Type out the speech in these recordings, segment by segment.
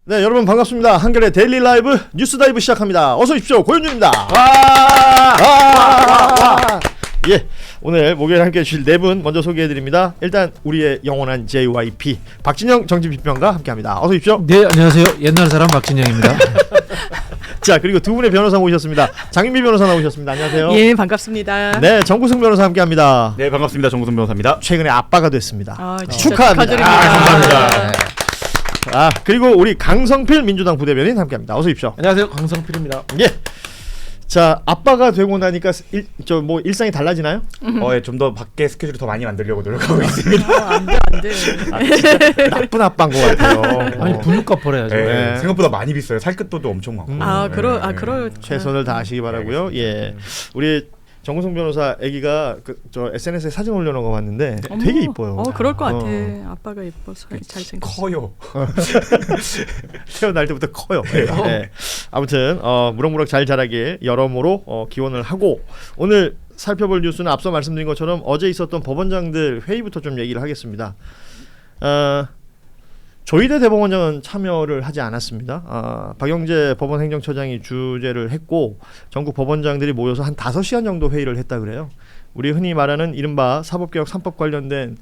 네, 여러분 반갑습니다. 한겨레 데일리 라이브 뉴스 다이브 시작합니다. 어서 오십시오. 고현준입니다. 예, 오늘 목요일 함께해 주실 네 분 먼저 소개해드립니다. 일단 우리의 영원한 JYP 박진영 정치비평가 함께합니다. 어서 오십시오. 네, 안녕하세요. 옛날 사람 박진영입니다. 자, 그리고 두 분의 변호사 모셨습니다. 장인미 변호사 나오셨습니다. 안녕하세요. 예, 반갑습니다. 네, 정구승 변호사 함께합니다. 네, 반갑습니다. 정구승 변호사입니다. 최근에 아빠가 됐습니다. 축하합니다. 감사합니다. 그리고 우리 강성필 민주당 부대변인 함께합니다. 어서 오십시오. 안녕하세요. 강성필입니다. 예. 자, 아빠가 되고 나니까 일상이 달라지나요? 좀 더 밖에 스케줄을 더 많이 만들려고 노력하고 있습니다. 안 돼. 진짜 나쁜 아빠인 것 같아요. 아니 분유값 벌어야죠. 네, 생각보다 많이 비싸요. 살 것도 엄청 많고. 그러 최선을 다하시기 바라고요. 예. 우리 정구성 변호사 아기가 저 SNS에 사진 올려놓은 거 봤는데 되게 이뻐요. 그럴 것 같아. 아빠가 이뻐서 잘생겼어. 커요. 태어날 때부터 커요. 네. 아무튼 무럭무럭 잘 자라길 여러모로 기원을 하고, 오늘 살펴볼 뉴스는 앞서 말씀드린 것처럼 어제 있었던 법원장들 회의부터 좀 얘기를 하겠습니다. 조희대 대법원장은 참여를 하지 않았습니다. 박영재 법원행정처장이 주재를 했고, 전국 법원장들이 모여서 한 5시간 정도 회의를 했다 그래요. 우리 흔히 말하는 이른바 사법개혁 3법 관련된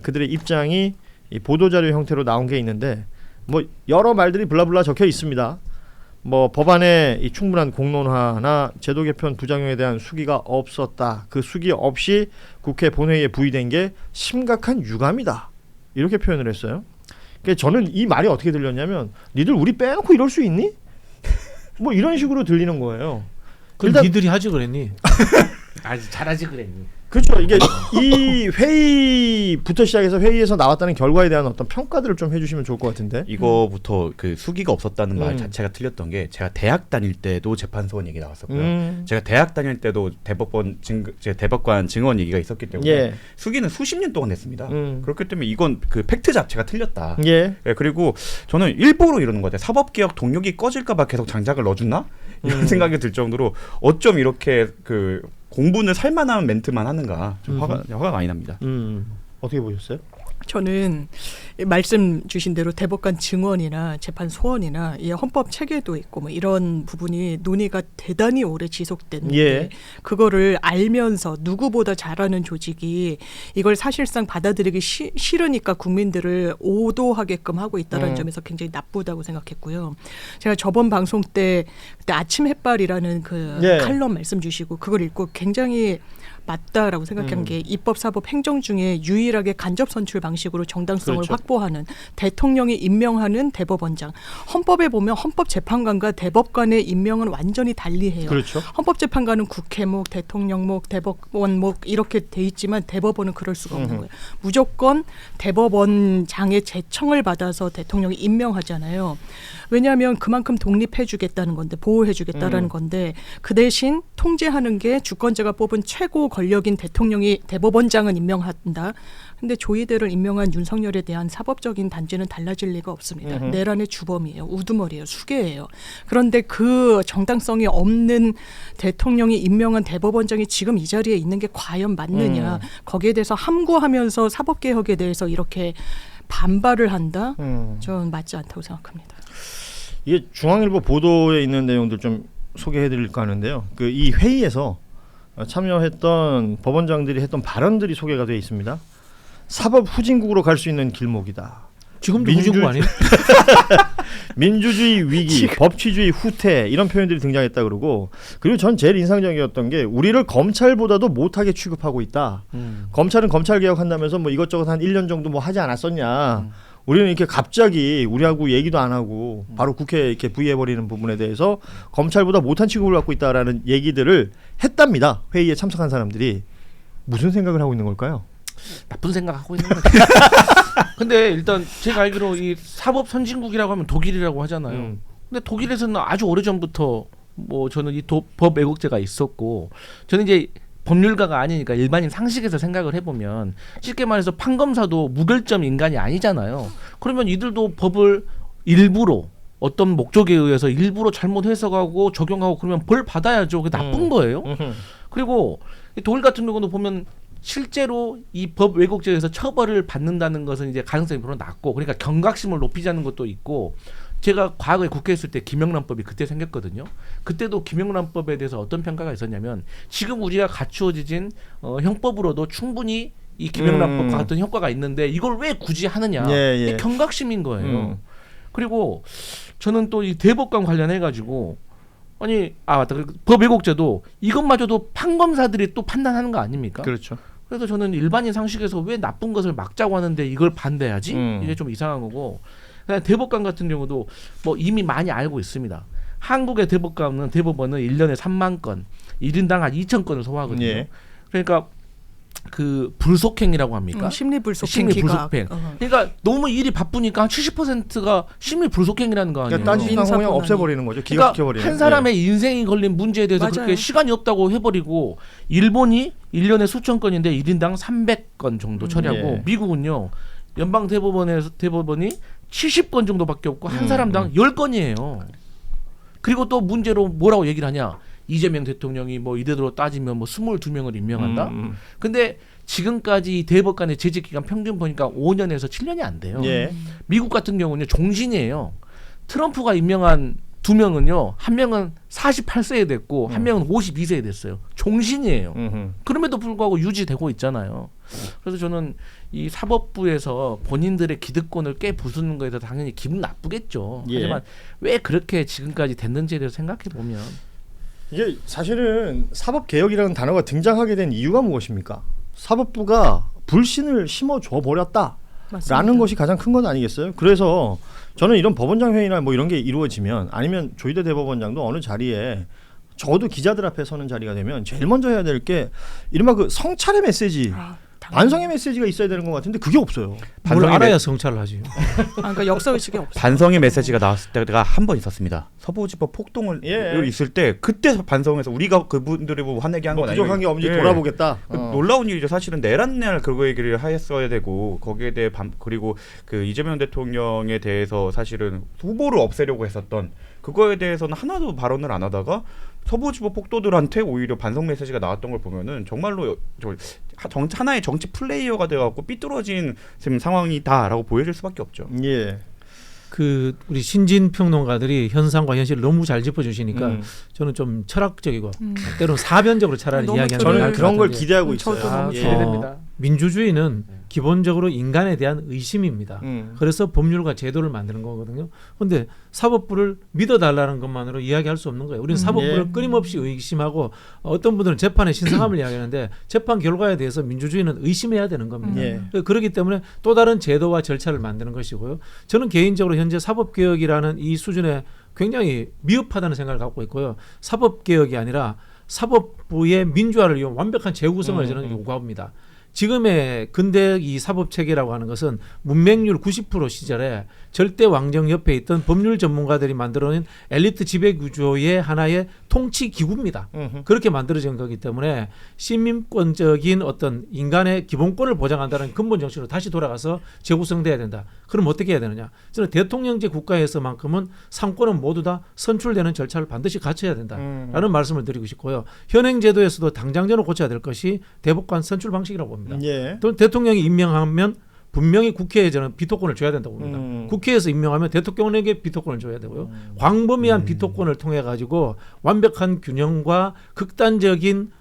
그들의 입장이 이 보도자료 형태로 나온 게 있는데, 뭐 여러 말들이 블라블라 적혀 있습니다. 뭐 법안에 이 충분한 공론화나 제도 개편 부작용에 대한 수기가 없었다. 그 수기 없이 국회 본회의에 부의된 게 심각한 유감이다. 이렇게 표현을 했어요. 저는 이 말이 어떻게 들렸냐면, 니들 우리 빼놓고 이럴 수 있니? 뭐 이런 식으로 들리는 거예요. 그럼 니들이 하지 그랬니? 아주 잘하지 그랬니? 그렇죠. 이게 이 회의부터 시작해서 회의에서 나왔다는 결과에 대한 어떤 평가들을 좀 해주시면 좋을 것 같은데. 이거부터 그 수기가 없었다는 말 자체가 틀렸던 게, 제가 대학 다닐 때도 재판소원 얘기 나왔었고요. 제가 대학 다닐 때도 대법관 증언 얘기가 있었기 때문에 수기는 수십 년 동안 했습니다. 그렇기 때문에 이건 그 팩트 자체가 틀렸다. 그리고 저는 일부러 이러는 것 같아요. 사법개혁 동력이 꺼질까봐 계속 장작을 넣어줬나? 이런 생각이 들 정도로 어쩜 이렇게 그 공분을 살만한 멘트만 하는가, 좀 화가 많이 납니다. 어떻게 보셨어요? 저는 말씀 주신 대로 대법관 증언이나 재판 소원이나 이 헌법 체계도 있고 뭐 이런 부분이 논의가 대단히 오래 지속됐는데, 그거를 알면서 누구보다 잘하는 조직이 이걸 사실상 받아들이기 싫으니까 국민들을 오도하게끔 하고 있다는 점에서 굉장히 나쁘다고 생각했고요. 제가 저번 방송 때 그때 아침 햇발이라는 그 칼럼 말씀 주시고 그걸 읽고 굉장히 맞다라고 생각한 게, 입법, 사법, 행정 중에 유일하게 간접 선출 방식으로 정당성을 확보하는, 대통령이 임명하는 대법원장. 헌법에 보면 헌법재판관과 대법관의 임명은 완전히 달리해요. 헌법재판관은 국회목, 대통령목, 대법원목 이렇게 돼 있지만 대법원은 그럴 수가 없는 거예요. 무조건 대법원장의 제청을 받아서 대통령이 임명하잖아요. 왜냐하면 그만큼 독립해주겠다는 건데, 보호해주겠다라는 건데, 그 대신 통제하는 게 주권자가 뽑은 최고 권력인 대통령이 대법원장은 임명한다. 근데 조희대를 임명한 윤석열에 대한 사법적인 단죄는 달라질 리가 없습니다. 내란의 주범이에요. 우두머리예요. 수괴예요. 그런데 그 정당성이 없는 대통령이 임명한 대법원장이 지금 이 자리에 있는 게 과연 맞느냐. 거기에 대해서 함구하면서 사법개혁에 대해서 이렇게 반발을 한다? 저는 맞지 않다고 생각합니다. 이게 중앙일보 보도에 있는 내용들 좀 소개해드릴까 하는데요. 이 회의에서 참여했던 법원장들이 했던 발언들이 소개가 되어 있습니다. 사법 후진국으로 갈 수 있는 길목이다. 지금도 후진국 아니에요? 민주주의 위기, 법치주의 후퇴, 이런 표현들이 등장했다 그러고, 그리고 전 제일 인상적이었던 게 우리를 검찰보다도 못하게 취급하고 있다. 검찰은 검찰 개혁한다면서 뭐 이것저것 한 1년 정도 뭐 하지 않았었냐. 우리는 이렇게 갑자기 우리하고 얘기도 안 하고 바로 국회에 이렇게 부의해버리는 부분에 대해서 검찰보다 못한 취급을 받고 있다라는 얘기들을 했답니다. 회의에 참석한 사람들이. 무슨 생각을 하고 있는 걸까요? 나쁜 생각하고 있는 거죠. 근데 일단 제가 알기로 이 사법 선진국이라고 하면 독일이라고 하잖아요. 근데 독일에서는 아주 오래전부터 뭐 저는 이 법 왜곡죄가 있었고, 저는 이제 법률가가 아니니까 일반인 상식에서 생각을 해보면, 쉽게 말해서 판검사도 무결점 인간이 아니잖아요. 그러면 이들도 법을 일부러 어떤 목적에 의해서 일부러 잘못 해석하고 적용하고 그러면 벌 받아야죠. 그게 나쁜 거예요. 그리고 독일 같은 경우도 보면 실제로 이 법 왜곡죄에서 처벌을 받는다는 것은 이제 가능성이 별로 낮고, 그러니까 경각심을 높이자는 것도 있고, 제가 과거에 국회에 있을 때 김영란법이 그때 생겼거든요. 그때도 김영란법에 대해서 어떤 평가가 있었냐면 지금 우리가 갖추어진 형법으로도 충분히 이 김영란법과 같은 효과가 있는데 이걸 왜 굳이 하느냐. 이게 경각심인 거예요. 그리고 저는 또 이 대법관 관련해 가지고 아니 맞다. 법 왜곡죄도 이것마저도 판검사들이 또 판단하는 거 아닙니까? 그렇죠. 그래서 저는 일반인 상식에서 왜 나쁜 것을 막자고 하는데 이걸 반대하지? 이게 좀 이상한 거고. 대법관 같은 경우도 뭐 이미 많이 알고 있습니다. 한국의 대법관은 대법원은 1년에 3만 건, 1인당 한 2천 건을 소화하거든요. 예. 그러니까 그 불속행이라고 합니까? 심리 불속행 심리 기각. 불속행. 그러니까 너무 일이 바쁘니까 한 70%가 심리 불속행이라는 거 아니에요. 그러니까 따지지만 그냥 없애버리는 거죠. 기각시켜버리는. 그러니까 한 사람의 인생이 걸린 문제에 대해서 맞아요. 그렇게 시간이 없다고 해버리고 일본이 1년에 수천 건인데 1인당 300건 정도 처리하고 미국은요. 연방 대법원이 70건 정도밖에 없고 한 사람당 10건이에요. 그리고 또 문제로 뭐라고 얘기를 하냐? 이재명 대통령이 뭐 이대로 따지면 뭐 22명을 임명한다. 근데 지금까지 대법관의 재직 기간 평균 보니까 5년에서 7년이 안 돼요. 미국 같은 경우는 종신이에요. 트럼프가 임명한 2명은요. 한 명은 48세에 됐고 한 명은 52세에 됐어요. 종신이에요. 그럼에도 불구하고 유지되고 있잖아요. 그래서 저는 이 사법부에서 본인들의 기득권을 깨부수는 거에 대해서 당연히 기분 나쁘겠죠. 하지만 왜 그렇게 지금까지 됐는지에 대해서 생각해 보면 이게 사실은 사법개혁이라는 단어가 등장하게 된 이유가 무엇입니까? 사법부가 불신을 심어줘 버렸다라는 맞습니다. 것이 가장 큰 건 아니겠어요? 그래서 저는 이런 법원장 회의나 뭐 이런 게 이루어지면 아니면 조희대 대법원장도 어느 자리에 적어도 기자들 앞에 서는 자리가 되면 제일 먼저 해야 될 게 이른바 그 성찰의 메시지, 반성의 메시지가 있어야 되는 것 같은데 그게 없어요. 뭘 알아야 성찰을 하지. 그러니까 역사의식이 없어요. 반성의 메시지가 나왔을 때가 한 번 있었습니다. 서부지법 폭동을 있을 때 그때 반성해서 우리가 그분들이 뭐 화내게 한 건 아니고 부족한 게 없는지 돌아보겠다. 놀라운 일이죠. 사실은 내란날 그거 얘기를 했어야 되고 거기에 대해 그리고 그 이재명 대통령에 대해서 사실은 후보를 없애려고 했었던 그거에 대해서는 하나도 발언을 안 하다가 서부지법 폭도들한테 오히려 반성 메시지가 나왔던 걸 보면은 정말로 하나의 정치 플레이어가 돼갖고 삐뚤어진 지금 상황이다라고 보여질 수밖에 없죠. 예. 그 우리 신진 평론가들이 현상과 현실을 너무 잘 짚어주시니까 저는 좀 철학적이고 때로는 사변적으로 차라리 이야기하는 저는 그런 걸 기대하고 있어요. 저도 너무 기대됩니다. 민주주의는 기본적으로 인간에 대한 의심입니다. 그래서 법률과 제도를 만드는 거거든요. 그런데 사법부를 믿어달라는 것만으로 이야기할 수 없는 거예요. 우리는 사법부를 끊임없이 의심하고 어떤 분들은 재판의 신성함을 이야기하는데 재판 결과에 대해서 민주주의는 의심해야 되는 겁니다. 그렇기 때문에 또 다른 제도와 절차를 만드는 것이고요. 저는 개인적으로 현재 사법개혁이라는 이 수준에 굉장히 미흡하다는 생각을 갖고 있고요. 사법개혁이 아니라 사법부의 민주화를 위한 완벽한 재구성을 저는 요구합니다. 지금의 근대 이 사법 체계라고 하는 것은 문맹률 90% 시절에 절대 왕정 옆에 있던 법률 전문가들이 만들어낸 엘리트 지배 구조의 하나의 통치 기구입니다. 그렇게 만들어진 거기 때문에 시민권적인 어떤 인간의 기본권을 보장한다는 근본 정신으로 다시 돌아가서 재구성돼야 된다. 그럼 어떻게 해야 되느냐? 저는 대통령제 국가에서만큼은 상권은 모두 다 선출되는 절차를 반드시 갖춰야 된다라는 말씀을 드리고 싶고요. 현행 제도에서도 당장전을 고쳐야 될 것이 대법관 선출 방식이라고 봅니다. 또 대통령이 임명하면 분명히 국회에 저는 비토권을 줘야 된다고 봅니다. 국회에서 임명하면 대통령에게 비토권을 줘야 되고요. 광범위한 비토권을 통해 가지고 완벽한 균형과 극단적인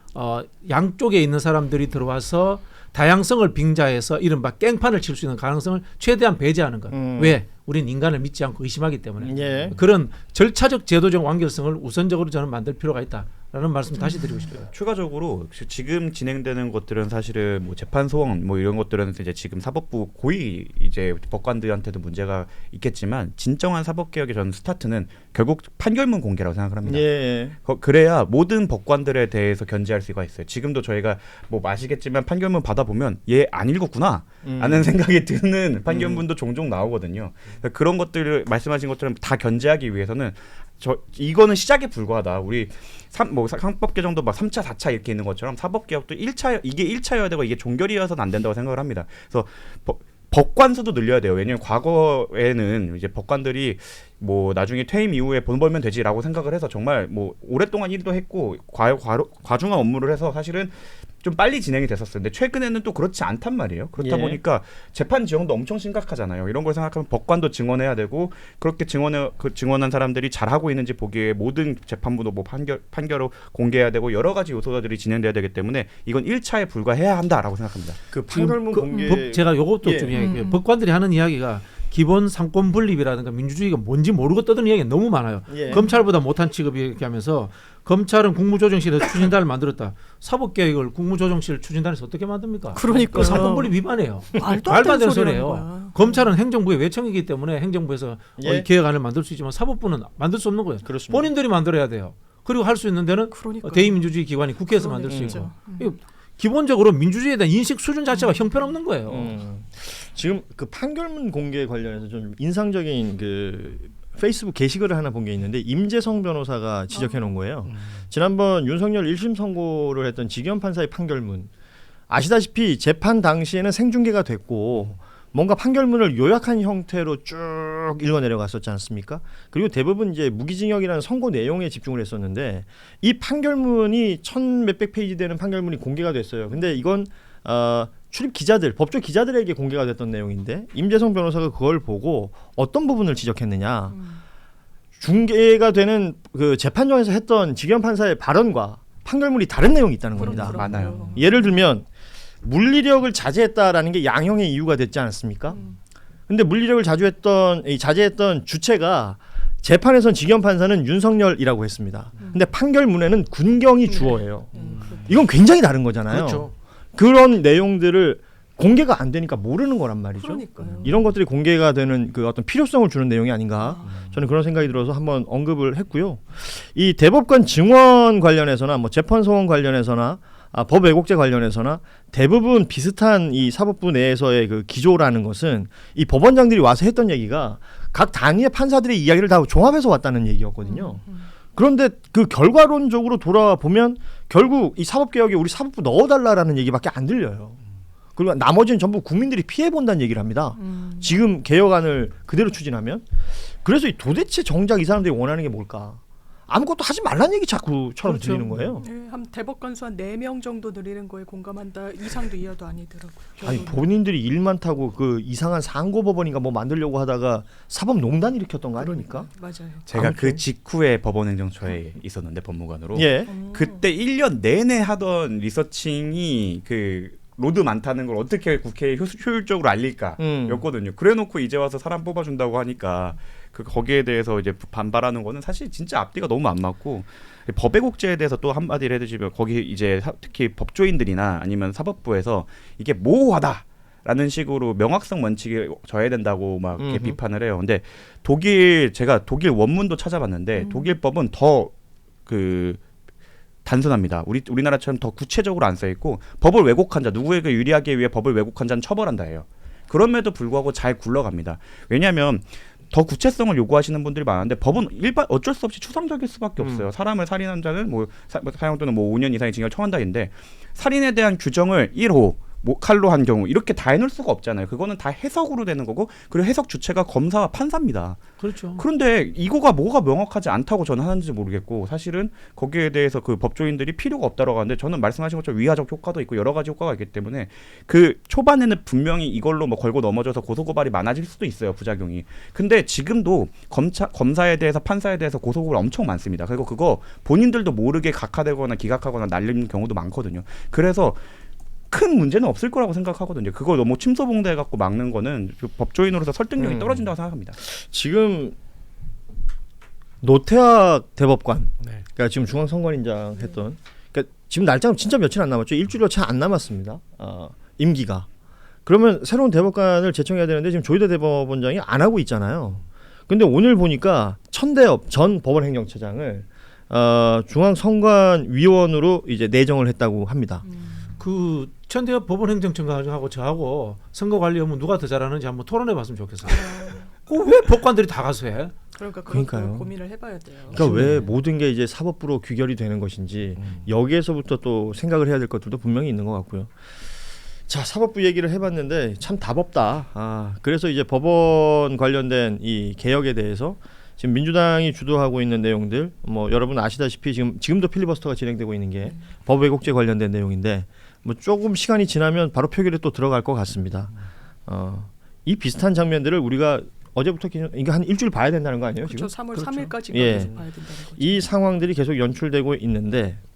양쪽에 있는 사람들이 들어와서 다양성을 빙자해서 이른바 깽판을 칠 수 있는 가능성을 최대한 배제하는 것. 왜? 우린 인간을 믿지 않고 의심하기 때문에. 그런 절차적 제도적 완결성을 우선적으로 저는 만들 필요가 있다라는 말씀 다시 드리고 싶어요. 추가적으로 지금 진행되는 것들은 사실은 뭐 재판 소원 뭐 이런 것들은 이제 지금 사법부 고위 이제 법관들한테도 문제가 있겠지만 진정한 사법개혁의 전 스타트는 결국 판결문 공개라고 생각을 합니다. 그래야 모든 법관들에 대해서 견제할 수가 있어요. 지금도 저희가 뭐 아시겠지만 판결문 받아보면 얘 안 읽었구나 하는 생각이 드는 판결문도 종종 나오거든요. 그런 것들을 말씀하신 것처럼 다 견제하기 위해서는 이거는 시작에 불과하다. 우리 상법 개정도 막 3차, 4차 이렇게 있는 것처럼 사법 개혁도 1차 이게 1차여야 되고 이게 종결이어서는 안 된다고 생각을 합니다. 그래서 법관 수도 늘려야 돼요. 왜냐하면 과거에는 이제 법관들이 뭐 나중에 퇴임 이후에 돈 벌면 되지라고 생각을 해서 정말 뭐 오랫동안 일도 했고 과중한 업무를 해서 사실은 좀 빨리 진행이 됐었어요. 근데 최근에는 또 그렇지 않단 말이에요. 그렇다 보니까 재판 지형도 엄청 심각하잖아요. 이런 걸 생각하면 법관도 증언해야 되고 그렇게 증언한 사람들이 잘하고 있는지 보기 위해 모든 재판부도 뭐 판결을 공개해야 되고 여러 가지 요소들이 진행돼야 되기 때문에 이건 1차에 불과해야 한다라고 생각합니다. 그 판결문 공개 제가 요것도 좀 이야기해요. 법관들이 하는 이야기가 기본 상권 분립이라든가 민주주의가 뭔지 모르고 떠드는 이야기가 너무 많아요. 검찰보다 못한 취급 이렇게 하면서 검찰은 국무조정실에서 추진단을 만들었다. 사법개혁을 국무조정실 추진단에서 어떻게 만듭니까? 그러니까 상권 분립 위반해요. 말도 안 되는 소리예요. 소리예요. 검찰은 행정부의 외청이기 때문에 행정부에서 이 개혁안을 만들 수 있지만 사법부는 만들 수 없는 거예요. 그렇습니다. 본인들이 만들어야 돼요. 그리고 할 수 있는 데는 대의민주주의 기관이 국회에서 만들 수 있고. 기본적으로 민주주의에 대한 인식 수준 자체가 형편없는 거예요. 지금 그 판결문 공개 관련해서 좀 인상적인 그 페이스북 게시글을 하나 본 게 있는데 임재성 변호사가 지적해 놓은 거예요. 지난번 윤석열 1심 선고를 했던 지기현 판사의 판결문 아시다시피 재판 당시에는 생중계가 됐고 뭔가 판결문을 요약한 형태로 쭉 읽어 내려갔었지 않습니까? 그리고 대부분 이제 무기징역이라는 선고 내용에 집중을 했었는데 이 판결문이 1,몇백 페이지 되는 판결문이 공개가 됐어요. 근데 이건 출입 기자들, 법조 기자들에게 공개가 됐던 내용인데 임재성 변호사가 그걸 보고 어떤 부분을 지적했느냐? 중계가 되는 그 재판정에서 했던 지기현 판사의 발언과 판결문이 다른 내용이 있다는 겁니다. 많아요. 예를 들면 물리력을 자제했다라는 게 양형의 이유가 됐지 않았습니까? 근데 물리력을 자제했던 주체가 재판에선 지기현 판사는 윤석열이라고 했습니다. 근데 판결문에는 군경이 주어예요. 이건 굉장히 다른 거잖아요. 그렇죠. 그런 내용들을 공개가 안 되니까 모르는 거란 말이죠. 그러니까요. 이런 것들이 공개가 되는 그 어떤 필요성을 주는 내용이 아닌가 저는 그런 생각이 들어서 한번 언급을 했고요. 이 대법관 증언 관련해서나 뭐 재판 소원 관련해서나 법 왜곡죄 관련해서나 대부분 비슷한 이 사법부 내에서의 그 기조라는 것은 이 법원장들이 와서 했던 얘기가 각 단위의 판사들의 이야기를 다 종합해서 왔다는 얘기였거든요. 그런데 그 결과론적으로 돌아보면 결국 이 사법개혁에 우리 사법부 넣어달라라는 얘기밖에 안 들려요. 그리고 나머지는 전부 국민들이 피해본다는 얘기를 합니다. 지금 개혁안을 그대로 추진하면. 그래서 도대체 정작 이 사람들이 원하는 게 뭘까? 아무것도 하지 말라는 얘기 자꾸처럼 그렇죠. 들리는 거예요. 네, 한 대법관 수 한 4명 정도 늘리는 거에 공감한다 이상도 이하도 아니더라고요. 아니 본인들이 일 많다고 그 이상한 상고법원인가 뭐 만들려고 하다가 사법농단 일으켰던 거 아닙니까? 맞아요. 제가 아무튼. 그 직후에 법원행정처에 있었는데 법무관으로 예. 그때 1년 내내 하던 리서칭이 그 로드 많다는 걸 어떻게 국회에 효율적으로 알릴까 였거든요. 그래놓고 이제 와서 사람 뽑아준다고 하니까 그 거기에 대해서 이제 반발하는 거는 사실 진짜 앞뒤가 너무 안 맞고 법 왜곡죄에 대해서 또 한마디를 해주시면 거기 이제 특히 법조인들이나 아니면 사법부에서 이게 모호하다라는 식으로 명확성 원칙이 져야 된다고 막 이렇게 비판을 해요. 근데 제가 독일 원문도 찾아봤는데 독일 법은 더 그 단순합니다. 우리나라처럼 더 구체적으로 안 써 있고 법을 왜곡한 자 누구에게 유리하기 위해 법을 왜곡한 자는 처벌한다예요. 그럼에도 불구하고 잘 굴러갑니다. 왜냐하면 더 구체성을 요구하시는 분들이 많은데 법은 어쩔 수 없이 추상적일 수밖에 없어요. 사람을 살인한 자는 사형 또는 5년 이상의 징역을 처한다인데 살인에 대한 규정을 1호 칼로 한 경우 이렇게 다 해놓을 수가 없잖아요. 그거는 다 해석으로 되는 거고 그리고 해석 주체가 검사와 판사입니다. 그렇죠. 그런데 이거가 뭐가 명확하지 않다고 저는 하는지 모르겠고 사실은 거기에 대해서 그 법조인들이 필요가 없다고 하는데 저는 말씀하신 것처럼 위화적 효과도 있고 여러 가지 효과가 있기 때문에 그 초반에는 분명히 이걸로 뭐 걸고 넘어져서 고소고발이 많아질 수도 있어요. 부작용이. 근데 지금도 검사에 대해서 판사에 대해서 고소고발 엄청 많습니다. 그리고 그거 본인들도 모르게 각하되거나 기각하거나 날리는 경우도 많거든요. 그래서 큰 문제는 없을 거라고 생각하거든요. 그거 너무 침소봉대 갖고 막는 거는 법조인으로서 설득력이 떨어진다고 생각합니다. 지금 노태학 대법관, 그러니까 지금 중앙선관위원장 했던, 그러니까 지금 날짜는 진짜 며칠 안 남았죠. 일주일여 채 안 남았습니다. 임기가. 그러면 새로운 대법관을 제청해야 되는데 지금 조희대 대법원장이 안 하고 있잖아요. 근데 오늘 보니까 천대엽 전 법원행정처장을 중앙선관위원으로 이제 내정을 했다고 합니다. 그 천대엽 법원행정처장하고 저하고 선거관리 업무 누가 더 잘하는지 한번 토론해봤으면 좋겠어요. 왜 법관들이 다 가서 해? 그러니까요. 고민을 해봐야 돼요. 그러니까 왜 모든 게 이제 사법부로 규결이 되는 것인지 여기에서부터 또 생각을 해야 될 것들도 분명히 있는 것 같고요. 자, 사법부 얘기를 해봤는데 참 답 없다. 그래서 이제 법원 관련된 이 개혁에 대해서 지금 민주당이 주도하고 있는 내용들, 뭐 여러분 아시다시피 지금도 필리버스터가 진행되고 있는 게 법 왜곡죄 관련된 내용인데 뭐 조금 시간이 지나면 바로 표결에 또 들어갈 것 같습니다. 이 비슷한 장면들을 우리가 어제부터 이거 한 일주일 봐야 된다는 거 아니에요? 그렇죠. 지금? 3월 3일까지 예. 계속 봐야 된다는 거죠. 이 상황들이 계속 연출되고 있는데